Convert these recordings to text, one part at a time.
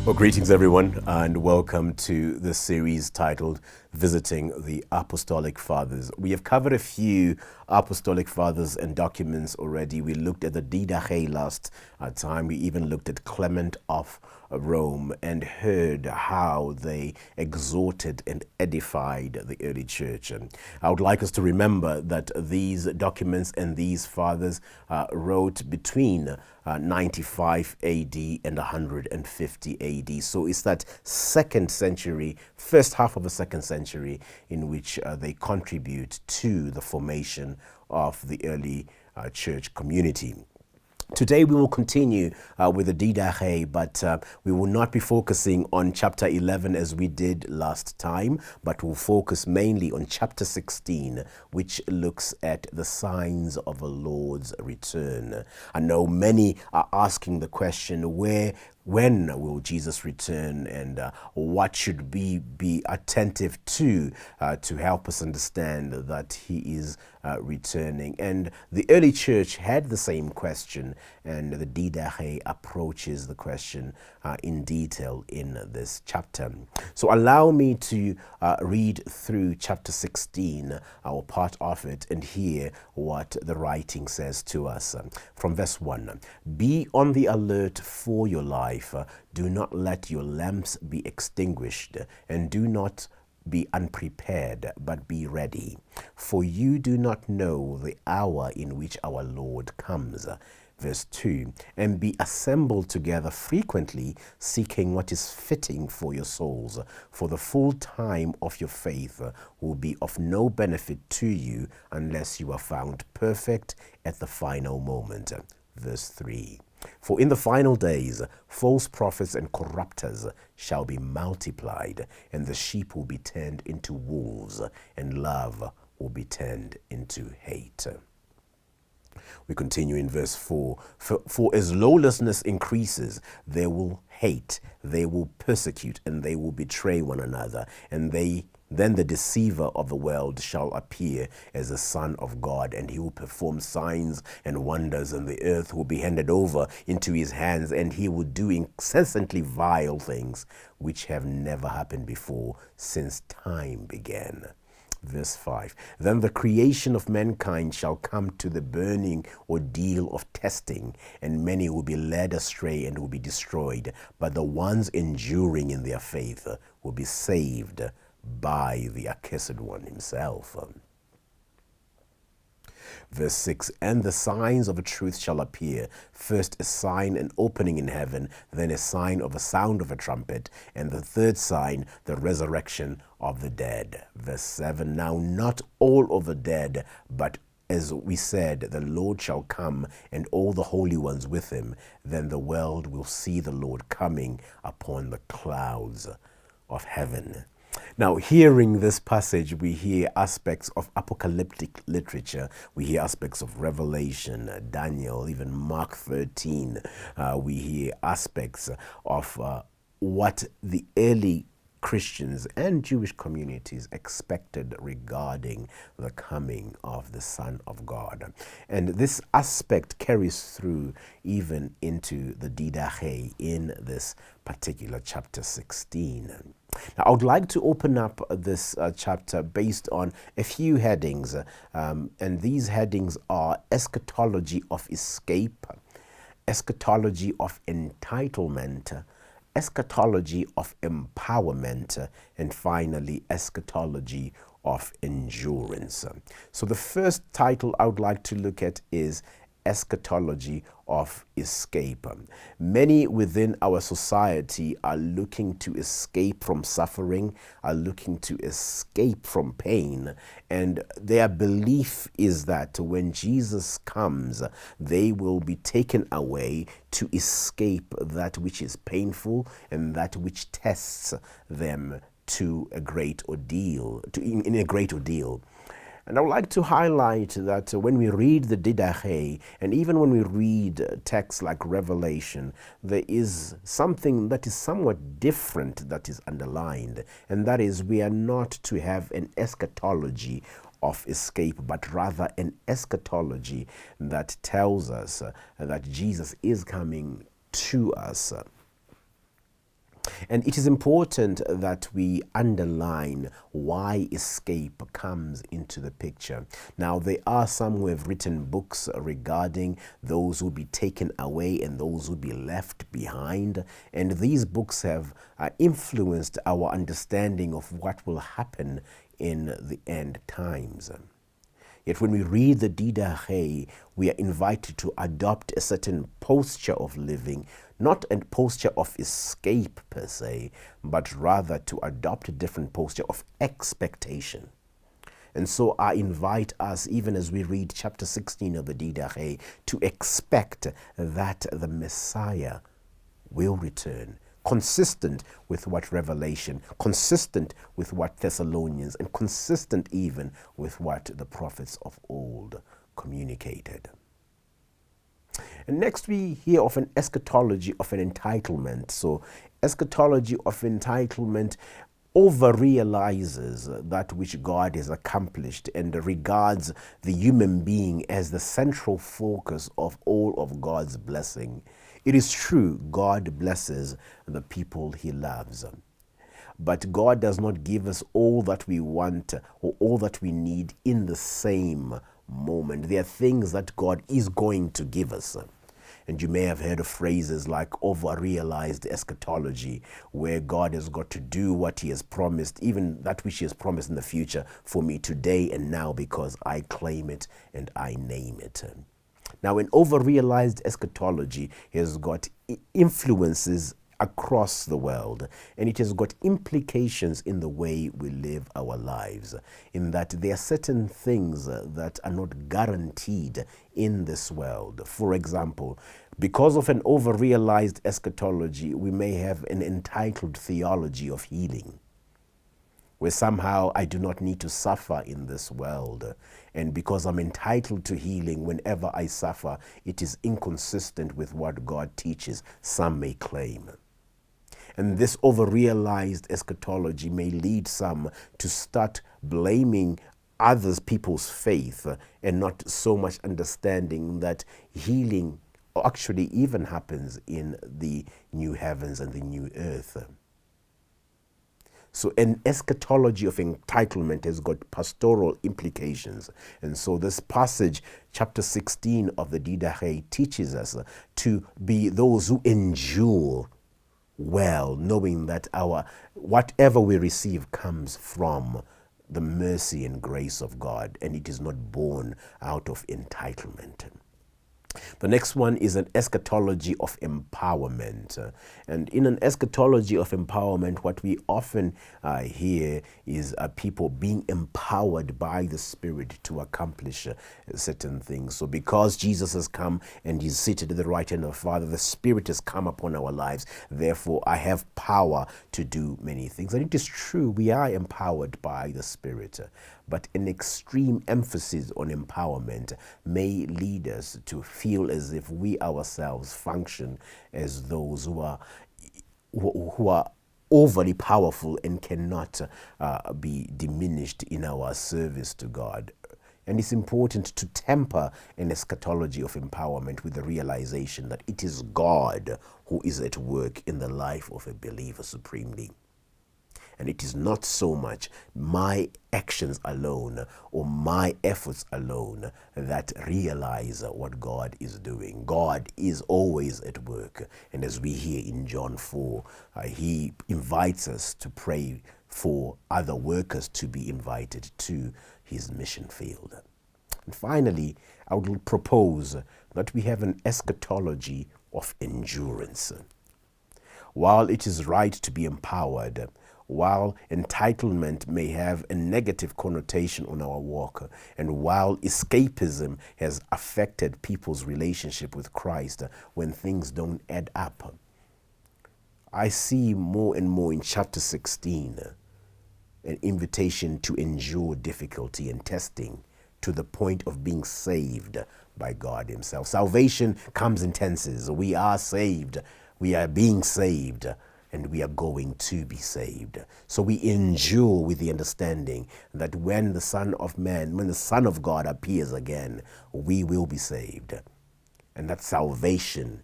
Well, greetings everyone, and welcome to this series titled Visiting the Apostolic Fathers. We have covered a few Apostolic Fathers and documents already. We looked at the Didache last time. We even looked at Clement of Rome and heard how they exhorted and edified the early church. And I would like us to remember that these documents and these fathers wrote between 95 AD and 150 AD. So it's that second century, first half of the second century, in which they contribute to the formation of the early church community. Today we will continue with the Didache, but we will not be focusing on chapter 11 as we did last time, but we'll focus mainly on chapter 16, which looks at the signs of the Lord's return. I know many are asking the question, when will Jesus return, and what should we be attentive to help us understand that he is returning? And the early church had the same question, and the Didache approaches the question in detail in this chapter. So allow me to read through chapter 16, or part of it, and hear what the writing says to us. From verse 1, "Be on the alert for your life. Do not let your lamps be extinguished, and do not be unprepared, but be ready. For you do not know the hour in which our Lord comes." Verse 2, "And be assembled together frequently, seeking what is fitting for your souls. For the full time of your faith will be of no benefit to you unless you are found perfect at the final moment." Verse 3, "For in the final days false prophets and corrupters shall be multiplied, and the sheep will be turned into wolves, and love will be turned into hate." We continue in verse 4, For as lawlessness increases, they will hate, they will persecute, and they will betray one another, and then the deceiver of the world shall appear as the Son of God, and he will perform signs and wonders, and the earth will be handed over into his hands, and he will do incessantly vile things which have never happened before since time began. Verse 5, "Then the creation of mankind shall come to the burning ordeal of testing, and many will be led astray and will be destroyed, but the ones enduring in their faith will be saved by the Accursed One himself." Verse 6, "And the signs of a truth shall appear, first a sign, an opening in heaven, then a sign of a sound of a trumpet, and the third sign, the resurrection of the dead." Verse 7, "Now not all of the dead, but as we said, the Lord shall come, and all the holy ones with him. Then the world will see the Lord coming upon the clouds of heaven." Now, hearing this passage, we hear aspects of apocalyptic literature. We hear aspects of Revelation, Daniel, even Mark 13. We hear aspects of what the early Christians and Jewish communities expected regarding the coming of the Son of God. And this aspect carries through even into the Didache in this particular chapter 16. Now, I would like to open up this chapter based on a few headings, and these headings are Eschatology of Escape, Eschatology of Entitlement, Eschatology of Empowerment, and finally Eschatology of Endurance. So the first title I would like to look at is Eschatology of Escape. Many within our society are looking to escape from suffering, are looking to escape from pain, and their belief is that when Jesus comes, they will be taken away to escape that which is painful and that which tests them to a great ordeal, in a great ordeal. And I would like to highlight that when we read the Didache, and even when we read texts like Revelation, there is something that is somewhat different that is underlined, and that is we are not to have an eschatology of escape, but rather an eschatology that tells us that Jesus is coming to us. And it is important that we underline why escape comes into the picture. Now, there are some who have written books regarding those who will be taken away and those who will be left behind. And these books have influenced our understanding of what will happen in the end times. Yet when we read the Didache, we are invited to adopt a certain posture of living, not a posture of escape per se, but rather to adopt a different posture of expectation. And so I invite us, even as we read chapter 16 of the Didache, to expect that the Messiah will return, consistent with what Revelation, consistent with what Thessalonians, and consistent even with what the prophets of old communicated. And next we hear of an eschatology of an entitlement. So eschatology of entitlement over-realizes that which God has accomplished and regards the human being as the central focus of all of God's blessing. It is true, God blesses the people he loves. But God does not give us all that we want or all that we need in the same moment. There are things that God is going to give us. And you may have heard of phrases like over-realized eschatology, where God has got to do what he has promised, even that which he has promised in the future for me today and now, because I claim it and I name it. Now, an over-realized eschatology has got influences across the world, and it has got implications in the way we live our lives, in that there are certain things that are not guaranteed in this world. For example, because of an over-realized eschatology, we may have an entitled theology of healing, where somehow I do not need to suffer in this world. And because I'm entitled to healing whenever I suffer, it is inconsistent with what God teaches, some may claim. And this over-realized eschatology may lead some to start blaming others, people's faith, and not so much understanding that healing actually even happens in the new heavens and the new earth. So an eschatology of entitlement has got pastoral implications. And so this passage, chapter 16 of the Didache, teaches us to be those who endure well, knowing that whatever we receive comes from the mercy and grace of God, and it is not born out of entitlement. The next one is an eschatology of empowerment. And in an eschatology of empowerment, what we often hear is people being empowered by the Spirit to accomplish certain things. So because Jesus has come and he's seated at the right hand of the Father, the Spirit has come upon our lives. Therefore, I have power to do many things. And it is true, we are empowered by the Spirit. But an extreme emphasis on empowerment may lead us to feel as if we ourselves function as those who are overly powerful and cannot be diminished in our service to God. And it's important to temper an eschatology of empowerment with the realization that it is God who is at work in the life of a believer supremely. And it is not so much my actions alone or my efforts alone that realize what God is doing. God is always at work. And as we hear in John 4, he invites us to pray for other workers to be invited to his mission field. And finally, I would propose that we have an eschatology of endurance. While it is right to be empowered, while entitlement may have a negative connotation on our walk, and while escapism has affected people's relationship with Christ when things don't add up, I see more and more in chapter 16 an invitation to endure difficulty and testing to the point of being saved by God himself. Salvation comes in tenses. We are saved, we are being saved, and we are going to be saved. So we endure with the understanding that when the Son of God appears again, we will be saved. And that salvation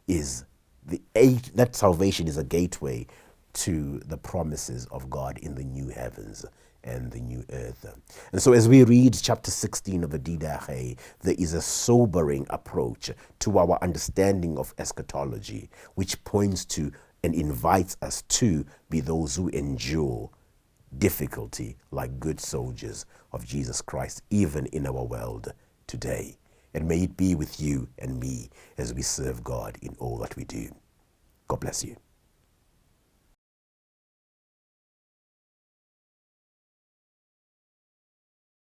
is a gateway to the promises of God in the new heavens and the new earth. And so as we read chapter 16 of the Didache, there is a sobering approach to our understanding of eschatology, which points to and invites us to be those who endure difficulty like good soldiers of Jesus Christ, even in our world today. And may it be with you and me as we serve God in all that we do. God bless you.